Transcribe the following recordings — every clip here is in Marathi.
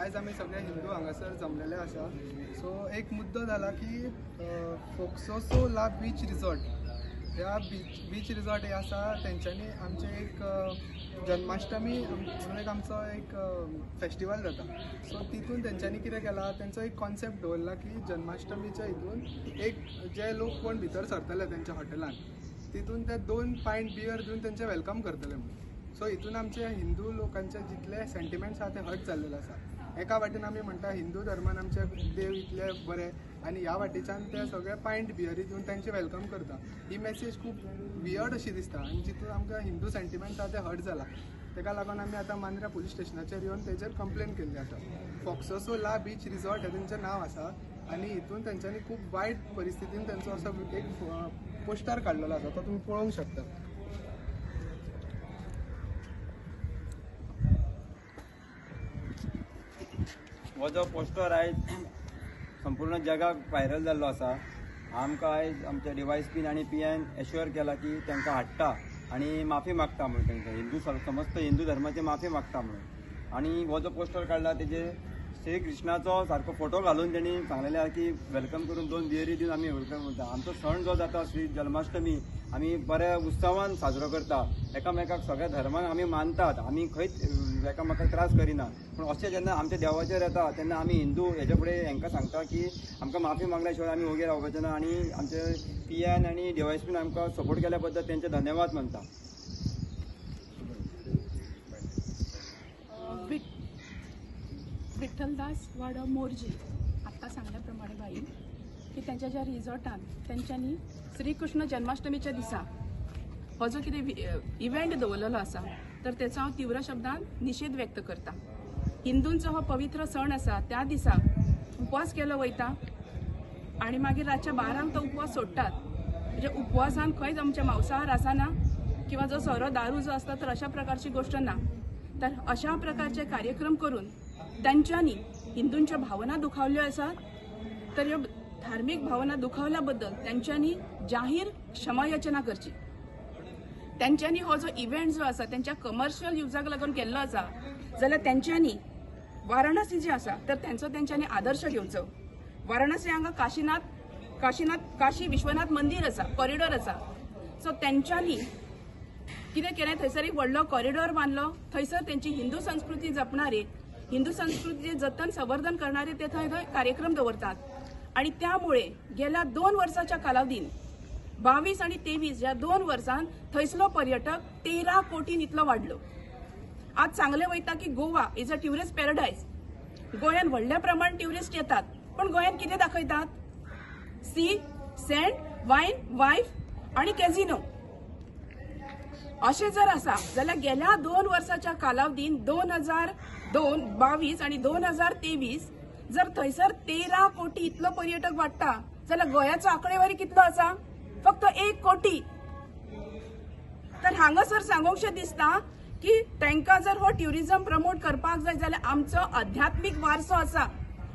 आज आम्ही सगळे हिंदू हांगासर जमलेले आसा। सो एक मुद्दो जाला की फोक्सोसो ला बीच रिसॉर्ट ह्या बीच रिसॉर्ट हे आसा तेंच्यांनी आमचे एक जन्माष्टमी म्हणून एक आमचो एक फेस्टिवल जाता। सो तितून तेंच्यांनी कितें केलां, तेंचो एक कॉन्सेप्ट दवरला की जन्माष्टमीच्या हितून एक जे लोक कोण भितर सरतले तेंच्या हॉटेलान तितून ते 2 पायंट बियर दिवन तेंचे वेलकम करतले म्हणून। सो हितून आमचे हिंदू लोकांचे जितले सेंटिमेंट्स आसा ते हर्ट जाल्लेले आसा। एका वाटेन आमी म्हणटा हिंदू धर्मान आमचे देव इतले बरे आनी ह्या वाटेच्यान ते सगळे पायंट बियरी दिवन तांचे वेलकम करता। ही मेसेज खूब वियर्ड अशी दिसता आनी जितून आमकां हिंदू सेंटिमेंट्स आसा ते हर्ट जाला। तेका लागून आमी आतां मांद्रा पुलीस स्टेशनाचेर येवन तेजेर कंप्लेन केल्ली आसा। फोक्सोसो ला बीच रिसॉर्ट हे तेंचें नांव आसा आनी हितून तेंच्यांनी खूब वायट परिस्थितीन तेंचो असो एक पोस्टर काडलेलो आसा, तो तुमी पळोवंक शकता। हो जो पोस्टर आयज संपूर्ण जगाक व्हायरल जाल्लो आसा, आमकां आयज आमच्या DYSP आनी PN एश्युअर केला की तांकां हाडटा आनी माफी मागता म्हणून तांकां हिंदू समस्त हिंदू धर्माची माफी मागता म्हणून। आनी हो जो पोस्टर काडला तेजे श्री कृष्णाचो सारको फोटो घालून तेणी सांगलेले आसा की वेलकम करून 2 बियरी दिवन आमी वेलकम करता। आमचो सण जो जाता श्री जन्माष्टमी आमी बऱ्या उत्सवान साजरो करता, एकामेकाक सगळ्या धर्मान आमी मानतात, आमी खंयच एकामेकाक त्रास करिना। पूण अशें जेन्ना आमच्या देवाचेर येता तेन्ना आमी हिंदू हेजे फुडें हांकां सांगता की आमकां माफी मागल्या शिवाय आमी वगैरे रावपाचें ना आनी आमचे PN आनी DYSP आमकां सपोर्ट केल्या बद्दल तेंचे धन्यवाद म्हणटा। विठ्ठलदास वाडो मोर्जी आत्ता सांगल्याप्रमाणे बाई की त्यांच्या ज्या रिसॉर्टान तेंच्यांनी श्रीकृष्ण जन्माष्टमीच्या दिसा हो जो कितें इव्हेंट दवरलेलो आसा तर तेचो हांव तीव्र शब्दान निषेध व्यक्त करता। हिंदूंचो हो पवित्र सण आसा त्या दिसा उपवास केलो वयता आनी मागीर रातच्या 12 तो उपवास सोडटात। म्हणजे उपवासान खंयच आमचे मांसाहार आसना किंवा जो सोरो दारू जो असता तर अशा प्रकारची गोष्ट ना। तर अशा प्रकारचे कार्यक्रम करून त्यांच्यानी हिंदूंच्या भावना दुखावल्यो आसात, तर ह्यो धार्मिक भावना दुखावल्या बद्दल त्यांच्यानी जाहीर क्षमायाचना करची। त्यांच्यानी हो जो इव्हेंट जो आसा त्यांच्या कमर्शियल युजाक लागून केल्लो आसा जाल्यार त्यांच्यानी वाराणसी जे आसा तर त्यांच्यानी आदर्श घेवचो। वाराणसी हांगा काशी विश्वनाथ मंदिर आसा, कॉरिडॉर आसा। सो त्यांच्यानी कितें केलें, थंयसर एक व्हडलो कॉरिडॉर बांदलो, थंयसर तेंची हिंदू संस्कृती जपणारे हिंदू संस्कृतीचे जतन संवर्धन करणारे ते थंय कार्यक्रम दवरतात। आणि त्यामुळे गेल्या 2 वर्षाच्या कालावधीन 22 आणि 23 या 2 वर्षांत थंयसलो पर्यटक 13 कोटीन इतलो वाढलो। आज सांगले वयता की Goa is a tourist paradise. गोंयान व्हडल्या प्रमाण ट्युरिस्ट येतात, पण गोंयान कितें दाखयतात? सी, सँड, वायन, वायफ आणि कॅझिनो। अशें जर आसा जाल्यार गेल्या 2 वर्षाच्या कालावधीन 2022 आणि 2023 जर थंयसर 13 कोटी इतलो पर्यटक वाडटा जाल्यार गोंयाचो आंकडेवारी कितलो आसा? फक्त 1 कोटी। तर हांगासर सांगूंकशें दिसता की तांकां जर हो ट्युरिझम प्रमोट करपाक जाय जाल्यार आमचो आध्यात्मीक वारसो आसा,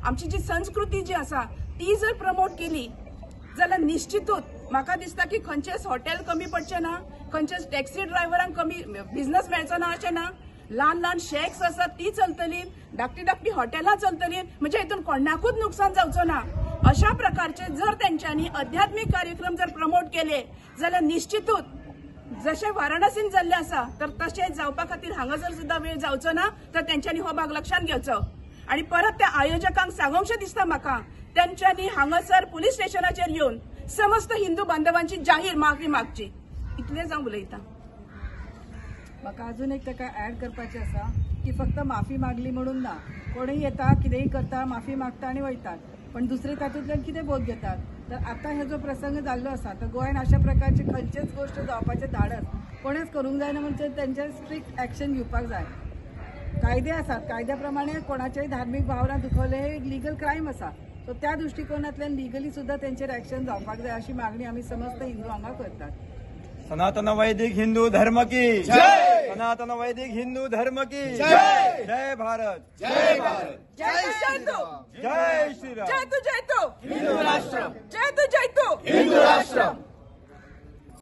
आमची जी संस्कृती जी आसा ती जर प्रमोट केली जाल्यार निश्चितूच म्हाका दिसता की खंयचेच हॉटेल कमी पडचे ना, खंयचेच टॅक्सी ड्रायव्हरांक कमी बिझनेस मेळचो ना अशें ना। ल्हान शेक्स आसात ती चलतली, धाकटी हॉटेलां चलतली, म्हणजे हितून कोणाकूच नुकसान जावचो ना। अशा प्रकारचे जर त्यांच्यानी आध्यात्मिक कार्यक्रम जर प्रमोट केले जाल्यार निश्चितूच जशें वाराणसीन जाल्ले आसा तर तशेंच जावपा खातीर हांगासर सुद्धा वेळ जावचो ना। तर त्यांच्यानी हो भाग लक्षात घेवचो आणि परत त्या आयोजकांक सांगूंकशें दिसता म्हाका त्यांच्यानी हांगासर पुलीस स्टेशनाचेर येवन समस्त हिंदू बांधवांची जाहीर माफी मागची। इतलें जावं उलयता। म्हाका अजून एक ताका ऍड करपाचें आसा की फक्त माफी मागली म्हणून ना, कोणीय येता कितेंय करता माफी मागता आनी वयतात, पण दुसरे तातूंतल्यान कितें बोध घेतात? तर आता हे जो प्रसंग जाल्लो आसा तर गोंयान अशा प्रकारची खंयचेच गोष्ट जावपाचें धाडस कोणेच करूंक जायना, म्हणजे तेंचेर स्ट्रिक्ट एक्शन घेवपाक जाय। कायदे आसात, कायद्या प्रमाणे कोणाच्याय धार्मीक भावना दुखवले हे एक लीगल क्रायम आसा। सो त्या दृष्टिकोनांतल्यान लिगली सुद्धा तेंचेर एक्शन जावपाक जाय अशी मागणी आमी समस्त हिंदू हांगा करतात। सनातन वैदिक हिंदू धर्म की जय। सनातन वैदिक हिंदू धर्म की जय। जय भारत, जय भारत, जय जय श्रीराम, जय तू हिंदू राष्ट्र, जय तू हिंदू राष्ट्र।